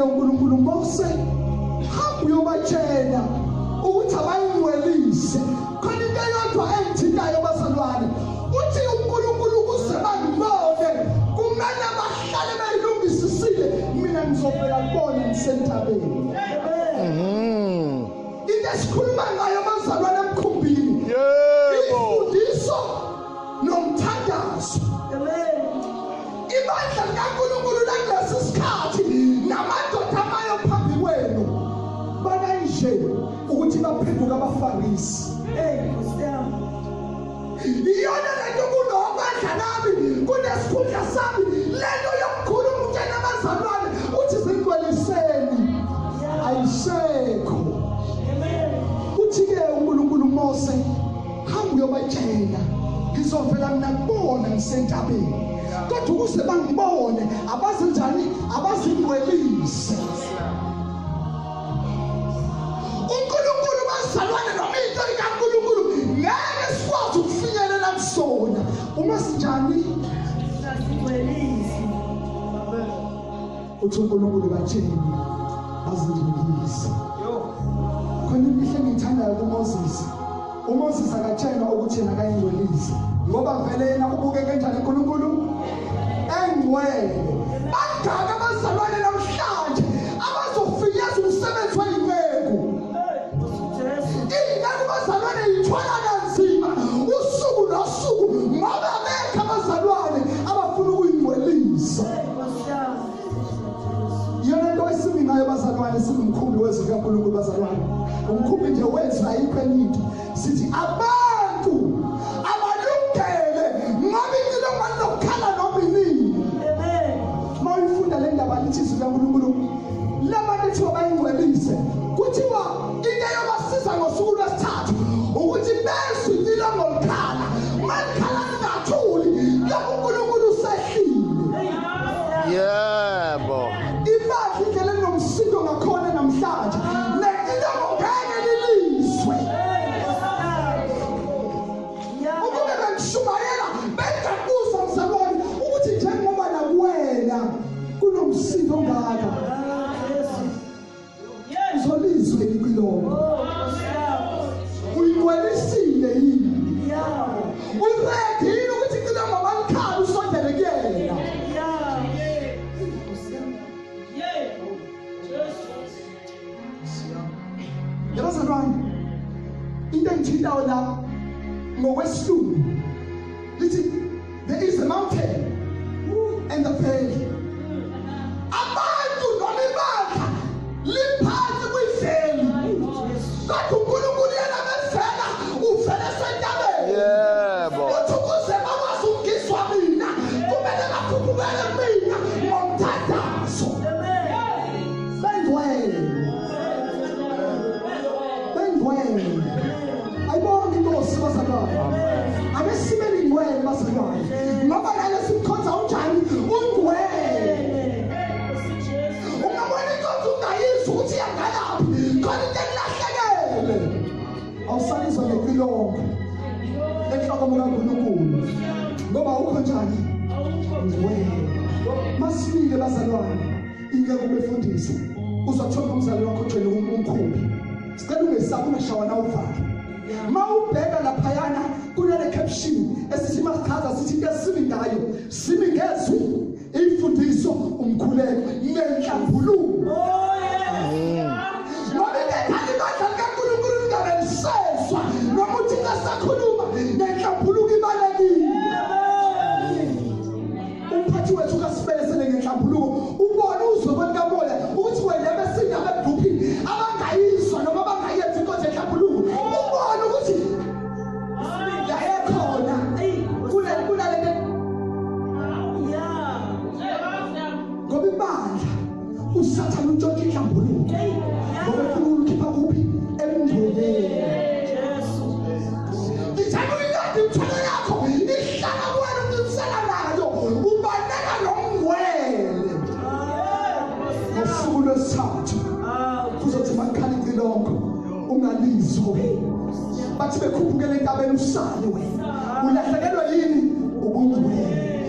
uNkulunkulu Mose hamba uyobatshela ukuthi abayingcwelise khona into eyodwa engithintayo bazalwane uthi uNkulunkulu ukuze bangibone kumele bahlale bayilungisisile mina ngizovela kubona ngisentabeni into esikhuluma ngayo bazalwane emkhumbini imfundiso nomthandazo ibandla likaNkulunkulu kulesi sikhathi namadoda amayo phambi kwenu bananje ukuthi baphenduka abafarisi iyona lento kunokandla nami kunesikhundla sami lento yokukhuluma umntwana abazalwane uthi zingcweliseni ayisekho uthi-ke uNkulunkulu Mose hamba uyobatshela ngizovela mina kubona ngisentabeni kodwa ukuze bangibone abazi njani abazingcwelise uNkulunkulu bazalwane noma into ikaNkulunkulu ngeke sikwazi ukufinyelela kusona uma sinjani singcwelise uthi uNkulunkulu bathini bazingcwelise khona imihle engithandayo kuMoses uMoses akatshelwa ukuthi yena akayingcwelise ngoba vele yena ubuke kanjani uNkulunkulu engcwele bagaka abazalwane namhlanje abazofinyeza umsebenzi wayimeko ingakho abazalwane yithwala kanzima usuku nosuku ngoba bekho abazalwane abafuna ukuyingcwelisa yona into esimi ngayo bazalwane singumkhumbi wezwi likaNkulunkulu bazalwane umkhumbi nje wezwi ayikho enye into sithi abantu abalungele ngoba incilongo lokukhala noma inini mawufunda le ndaba lithi izwi likaNkulunkulu labantu ethiwa bayingcwelise kuthiwa into eyobasiza ngosuku lwesithathu ukuthi bezwe incilongo lokukhala malikhala lingathuli lapho uNkulunkulu usehlile yebo imali indlela enomsindo ngakhona namhlanje necilongo ngeke liliswe ukube bengishumayela bengabuza mzalwane ukuthi njengoba nakuwena kunomsindo ongaka uzolizwe icilongo uyingcwelisile yini uyiredile ukuthi icilongo malikhala usondele kuyena yabazalwane into engithintayo la ngokwesihlungu lithi there is a mountain and a valley abantu noma ibandla liphansi kwiveli kodwa uNkulunkulu yena bevela uvele sentabeni yebo uthi ukuze bakwazi ukugizwa mina kumele bakhuphukele mina ngomthandazo bengcwele ayibona inkosi bazalwane abesimele ingcwele bazalwane ngoba nale simkhonza unjani ungcwele ungabona inkonzo ungayizwa ukuthi yangalaphi khona into elahlekele awusalizwa ngecilongo enhloko kaNkulunkulu ngoba ukho njani ungcwele masifike bazalwane ingeke ubefundisa uzothola umzali wakho ogcwele umkhumbi sicela ungesabi ungashawa na uvalo mawubheka laphayana kunale caption esithi masichaza sithi into esimi ngayo simi ngezwi imfundiso umkhuleko nenhlambuluko ngoba ngekhathi ibandla likaNkulunkulu lingabelisezwa noma uthi ngasakhuluma nenhlambuluko ibalekile umphathi wethu kasibelesele ngenhlambuluko ubone uzwe kwenkamoya ukuthi wena besindaba ebhukhini abangayizwa noma abangayenzi inkonzo yenhlambuluko ubone ukuthi yayekhona kulale ngoba ibandla usathana untshontsha inhlambuluko ngoba ufuna ukukhipha kuphi emngcweleni ngithanda uyikade imthwalo yakho ihlala kuwena umncintisana nayo ubaleka nomngcwele ngosuku lwesithathu kuzothi makhala icilongo ungalizwe bathi bekhuphukele entabeni usale wena ulahlekelwe yini ubungcwele